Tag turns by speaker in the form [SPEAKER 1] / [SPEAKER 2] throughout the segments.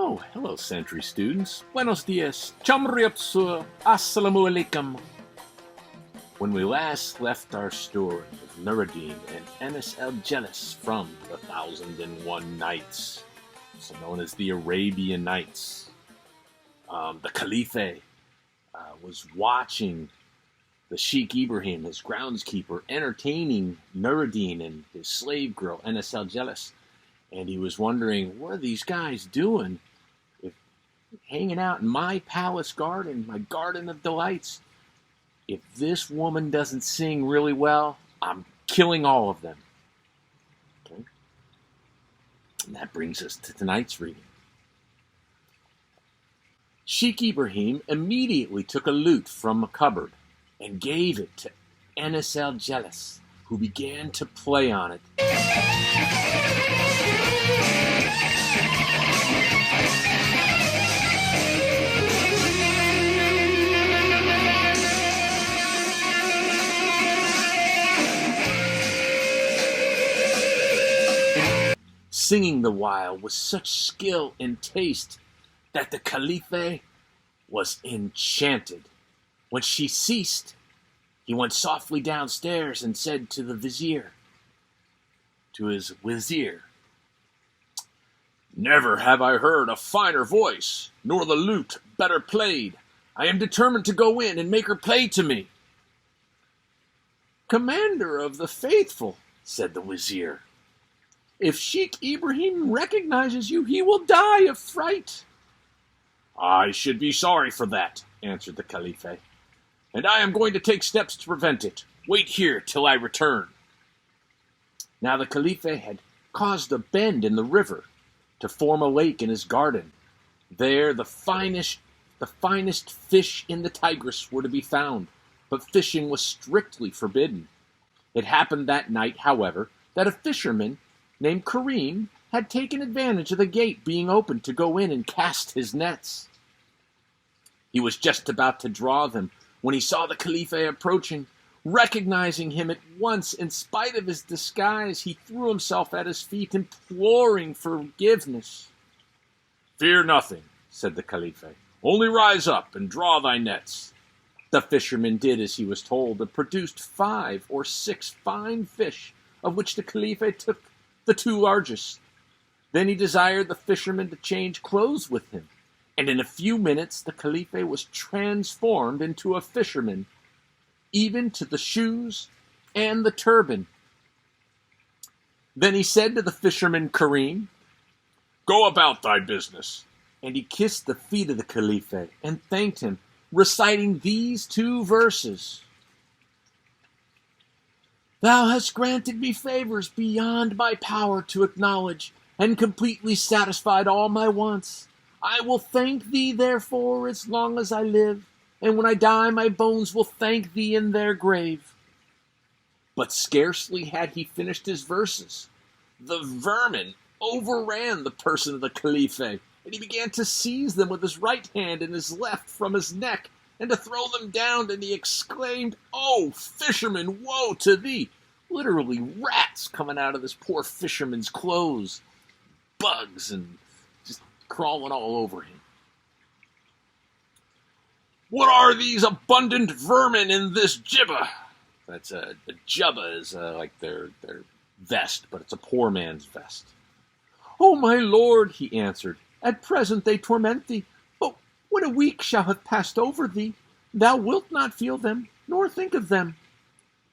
[SPEAKER 1] Oh, hello, Century students. Buenos dias. Chamriapsu. Assalamu alaikum. When we last left our story of Nur-ed-Din and Enis-el-Jelis from the 1001 Nights, also known as the Arabian Nights, the Caliph was watching the Sheikh Ibrahim, his groundskeeper, entertaining Nur-ed-Din and his slave girl, Enis-el-Jelis. And he was wondering, what are these guys doing? Hanging out in my palace garden, my garden of delights. If this woman doesn't sing really well, I'm killing all of them. Okay? And that brings us to tonight's reading. Sheikh Ibrahim immediately took a lute from a cupboard and gave it to Enis-el-Jelis, who began to play on it. Singing the while with such skill and taste that the Caliph was enchanted. When she ceased, he went softly downstairs and said to his vizier, "Never have I heard a finer voice, nor the lute better played. I am determined to go in and make her play to me." "Commander of the faithful," said the vizier, "if Sheikh Ibrahim recognizes you, he will die of fright." "I should be sorry for that," answered the Caliph, "and I am going to take steps to prevent it. Wait here till I return." Now the Caliph had caused a bend in the river to form a lake in his garden. There the finest fish in the Tigris were to be found, but fishing was strictly forbidden. It happened that night, however, that a fisherman named Karim had taken advantage of the gate being open to go in and cast his nets. He was just about to draw them when he saw the Caliph approaching. Recognizing him at once, in spite of his disguise, he threw himself at his feet, imploring forgiveness. "Fear nothing," said the Caliph. "Only rise up and draw thy nets." The fisherman did as he was told, and produced 5 or 6 fine fish, of which the Caliph took the 2 largest. Then he desired the fisherman to change clothes with him, and in a few minutes the Caliph was transformed into a fisherman, even to the shoes and the turban. Then he said to the fisherman Karim, "Go about thy business." And he kissed the feet of the Caliph and thanked him, reciting these 2 verses. "Thou hast granted me favors beyond my power to acknowledge, and completely satisfied all my wants. I will thank thee, therefore, as long as I live, and when I die my bones will thank thee in their grave." But scarcely had he finished his verses, the vermin overran the person of the Caliph, and he began to seize them with his right hand and his left from his neck, and to throw them down, and he exclaimed, "Oh, fisherman, woe to thee!" Literally rats coming out of this poor fisherman's clothes, bugs, and just crawling all over him. "What are these abundant vermin in this jibba?" That's a jubba is like their vest, but it's a poor man's vest. "Oh, my lord," he answered, "at present they torment thee, but when a week shall have passed over thee, thou wilt not feel them, nor think of them."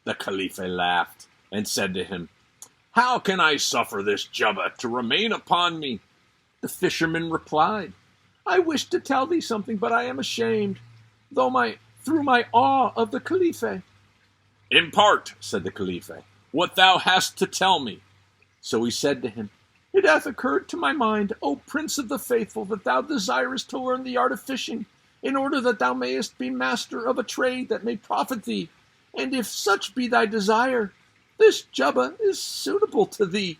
[SPEAKER 1] The Caliph laughed and said to him, "How can I suffer this jubba to remain upon me?" The fisherman replied, "I wish to tell thee something, but I am ashamed, through my awe of the Caliph." "Impart," said the Caliph, "what thou hast to tell me." So he said to him, "It hath occurred to my mind, O Prince of the Faithful, that thou desirest to learn the art of fishing, in order that thou mayest be master of a trade that may profit thee. And if such be thy desire, this jubba is suitable to thee."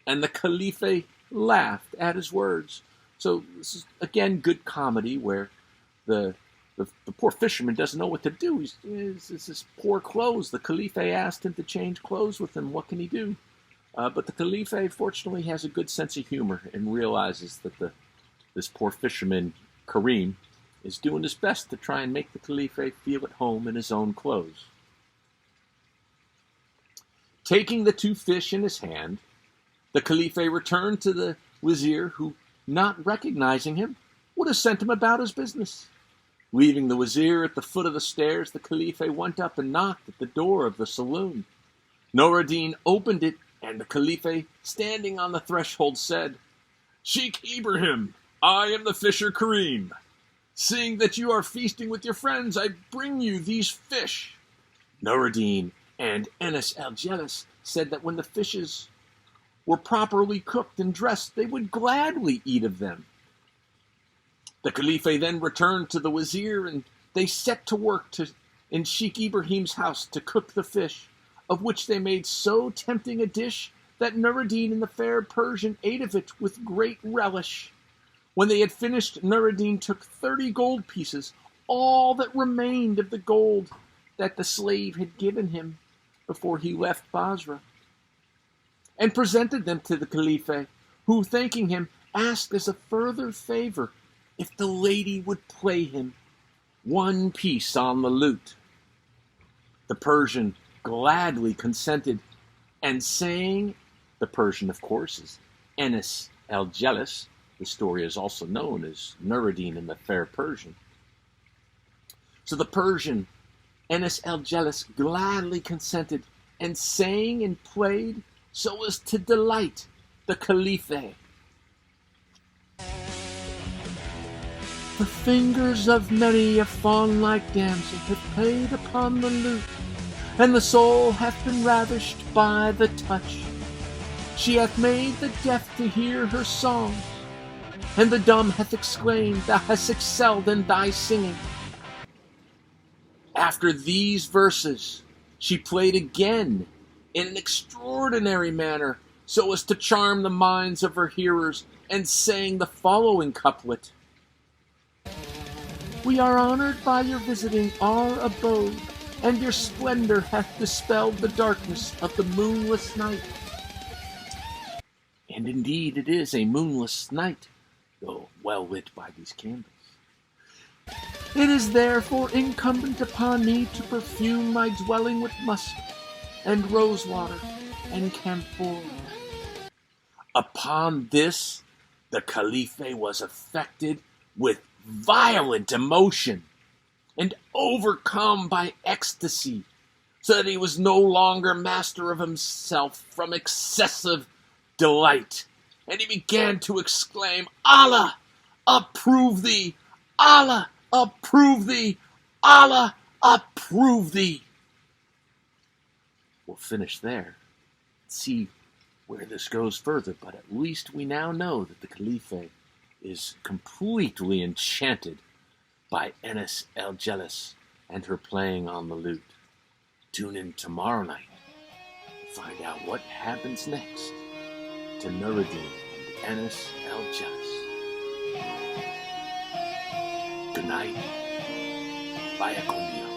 [SPEAKER 1] And the Caliph laughed at his words. So this is, again, good comedy, where the poor fisherman doesn't know what to do. He's his poor clothes. The Caliph asked him to change clothes with him. What can he do? But the Caliph, fortunately, has a good sense of humor and realizes that the This poor fisherman, Karim, is doing his best to try and make the Khalife feel at home in his own clothes. Taking the 2 fish in his hand, the Khalife returned to the Wazir, who, not recognizing him, would have sent him about his business. Leaving the Wazir at the foot of the stairs, the Khalife went up and knocked at the door of the saloon. Nur-ed-Din opened it, and the Khalife, standing on the threshold, said, "Sheikh Ibrahim, I am the fisher Karim. Seeing that you are feasting with your friends, I bring you these fish." Nur-ed-Din and Enis-el-Jelis said that when the fishes were properly cooked and dressed, they would gladly eat of them. The Khalife then returned to the Wazir, and they set to work in Sheikh Ibrahim's house to cook the fish, of which they made so tempting a dish that Nur-ed-Din and the fair Persian ate of it with great relish. When they had finished, Nur-ed-Din took 30 gold pieces, all that remained of the gold that the slave had given him before he left Basra, and presented them to the Khalife, who, thanking him, asked as a further favor if the lady would play him 1 piece on the lute. The Persian gladly consented, and sang. The Persian, of course, is Enis-el-Jelis. The story is also known as Nur-ed-Din and the Fair Persian. So the Persian, Enis-el-Jelis, gladly consented, and sang and played so as to delight the Khalife. The fingers of many a fawn-like damsel have played upon the lute, and the soul hath been ravished by the touch. She hath made the deaf to hear her songs, and the dumb hath exclaimed, "Thou hast excelled in thy singing." After these verses, she played again in an extraordinary manner, so as to charm the minds of her hearers, and sang the following couplet: "We are honored by your visiting our abode, and your splendor hath dispelled the darkness of the moonless night." And indeed it is a moonless night, though well lit by these candles. "It is therefore incumbent upon me to perfume my dwelling with musk, and rosewater, and camphor." Upon this, the Khalife was affected with violent emotion, and overcome by ecstasy, so that he was no longer master of himself from excessive delight, and he began to exclaim, "Allah approve thee! Allah approve thee! Allah approve thee!" We'll finish there, see where this goes further, but at least we now know that the Khalife is completely enchanted by Enis-el-Jelis and her playing on the lute. Tune in tomorrow night to find out what happens next to Nur-ed-Din and Enis-el-Jelis. Good night. Vaya con Dios.